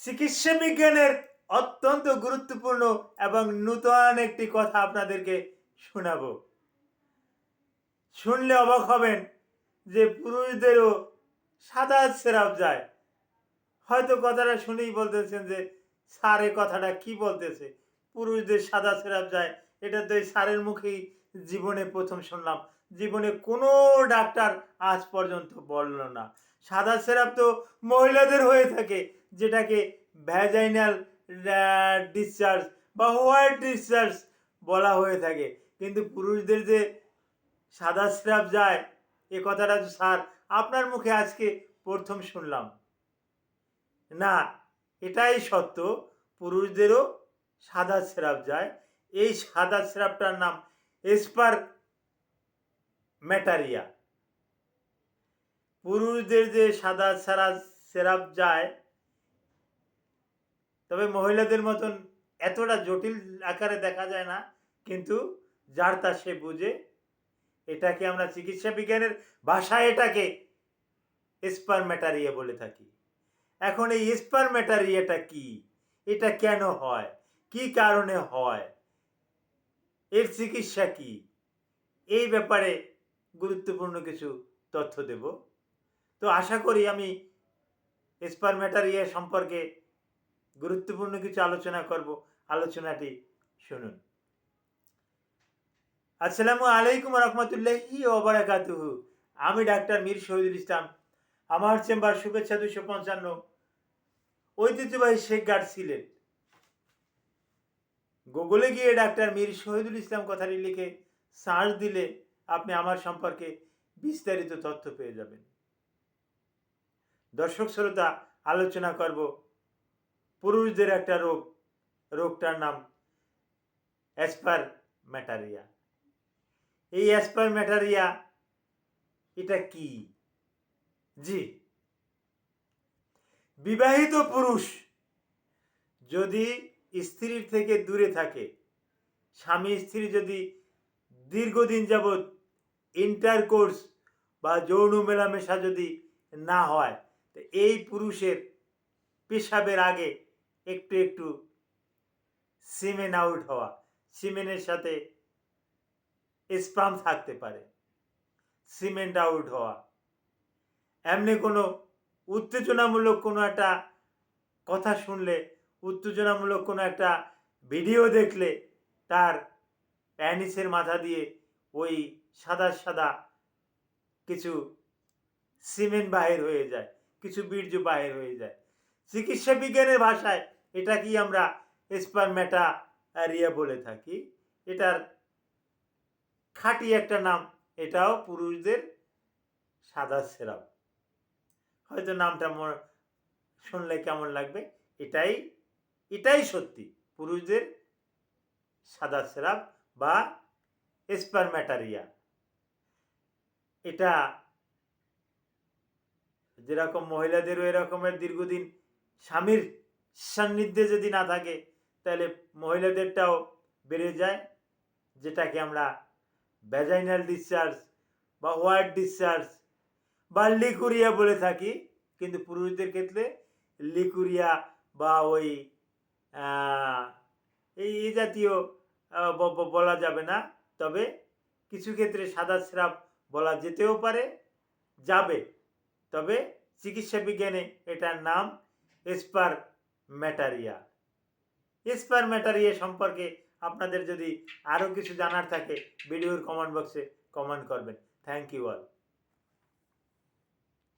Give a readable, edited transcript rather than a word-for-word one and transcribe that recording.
চিকিৎসা বিজ্ঞানের অত্যন্ত গুরুত্বপূর্ণ এবং নূতন একটি কথা আপনাদেরকে শোনাবো। শুনলে অবাক হবেন যে পুরুষদেরও সাদা সেরাপ যায়। হয়তো কথাটা শুনেই বলতেছেন যে স্যার এ কথাটা কি বলতেছে, পুরুষদের সাদা সেরাপ যায়। এটা তো এই স্যারের মুখেই জীবনে প্রথম শুনলাম। জীবনে কোনো ডাক্তার আজ পর্যন্ত বলল না। সাদা সেরাপ তো মহিলাদের হয়ে থাকে, যেটাকে ভ্যাজাইনাল ডিসচার্জ বা হোয়াইট ডিসচার্জ বলা হয়ে থাকে। কিন্তু পুরুষদের যে সাদা সেরাপ যায়, এ কথাটা তো স্যার আপনার মুখে আজকে প্রথম শুনলাম। না, এটাই সত্য, পুরুষদেরও সাদা সেরাপ যায়। এই সাদা সেরাপটার নাম এসপারমেটারিয়া। পুরুষদের যে সাদা সেরাপ যায়, তবে মহিলাদের মতন এতটা জটিল আকারে দেখা যায় না, কিন্তু যার তা সে বুঝে। এটাকে আমরা চিকিৎসা বিজ্ঞানের ভাষায় এটাকে এসপারমেটারিয়া বলে থাকি। এখন এই এসপারমেটারিয়াটা কি, এটা কেন হয়, কি কারণে হয়, এর চিকিৎসা কি, এই ব্যাপারে গুরুত্বপূর্ণ কিছু তথ্য দেব। তো আশা করি আমি এসপারমেটারিয়া সম্পর্কে গুরুত্বপূর্ণ কিছু আলোচনা করব। আলোচনাটি শুনুন। আসসালামু আলাইকুম রহমতুল্লাহি ওয়া বারাকাতুহু। আমি ডাক্তার মীর শহীদুল ইসলাম। আমার চেম্বার শুভেচ্ছা 255, ঐতিহ্যবাহী শেখ গার্ড সিলেট। গুগলে গিয়ে ডাক্তার মীর শহীদুল ইসলাম কথাটি লিখে সার্চ দিলে আপনি আমার সম্পর্কে বিস্তারিত তথ্য পেয়ে যাবেন। দর্শক শ্রোতা, আলোচনা করব পুরুষদের একটা রোগটার নাম এসপারমেটারিয়া। এই এসপারমেটারিয়া এটা কি? জি, বিবাহিত পুরুষ যদি স্ত্রীর থেকে দূরে থাকে, স্বামী স্ত্রী যদি দীর্ঘদিন যাবৎ ইন্টারকোর্স বা যৌন মেলামেশা যদি না হয়, তো এই পুরুষের পেশাবের আগে একটু একটু সিমেন আউট হওয়া, সিমেনের সাথে স্পাম থাকতে পারে, সিমেন্ট আউট হওয়া, এমনি কোনো উত্তেজনামূলক কোনো একটা কথা শুনলে, উত্তেজনামূলক কোনো একটা ভিডিও দেখলে তার প্যানিসের মাথা দিয়ে ওই সাদা সাদা কিছু সিমেন্ট বাহির হয়ে যায়, কিছু বীর্য বাহির হয়ে যায়। চিকিৎসা বিজ্ঞানের ভাষায় এটাকেই আমরা এসপারমেটারিয়া বলে থাকি। এটার খাঁটি একটা নাম, এটাও পুরুষদের সাদা সেরাপ। হয়তো নামটা শুনলে কেমন লাগবে, এটাই সত্যি, পুরুষদের সাদা সেরাপ বা এসপারমেটারিয়া। এটা যেরকম মহিলাদেরও এরকমের দীর্ঘদিন স্বামীর সান্নিধ্যে যদি না থাকে, তাহলে মহিলাদেরটাও বেড়ে যায়, যেটাকে আমরা ভ্যাজাইনাল ডিসচার্জ বা হোয়াইট ডিসচার্জ বা লিকুরিয়া বলে থাকি। কিন্তু পুরুষদের ক্ষেত্রে লিকুরিয়া বা ওই এই জাতীয় বলা যাবে না। তবে কিছু ক্ষেত্রে সাদা স্রাব বলা যেতেও পারে, যাবে। তবে চিকিৎসা বিজ্ঞানে এটার নাম এসপারমেটারিয়া। এসপারমেটারিয়া সম্পর্কে আপনাদের যদি আরও কিছু জানার থাকে, ভিডিওর কমেন্ট বক্সে কমেন্ট করবেন। Thank you all.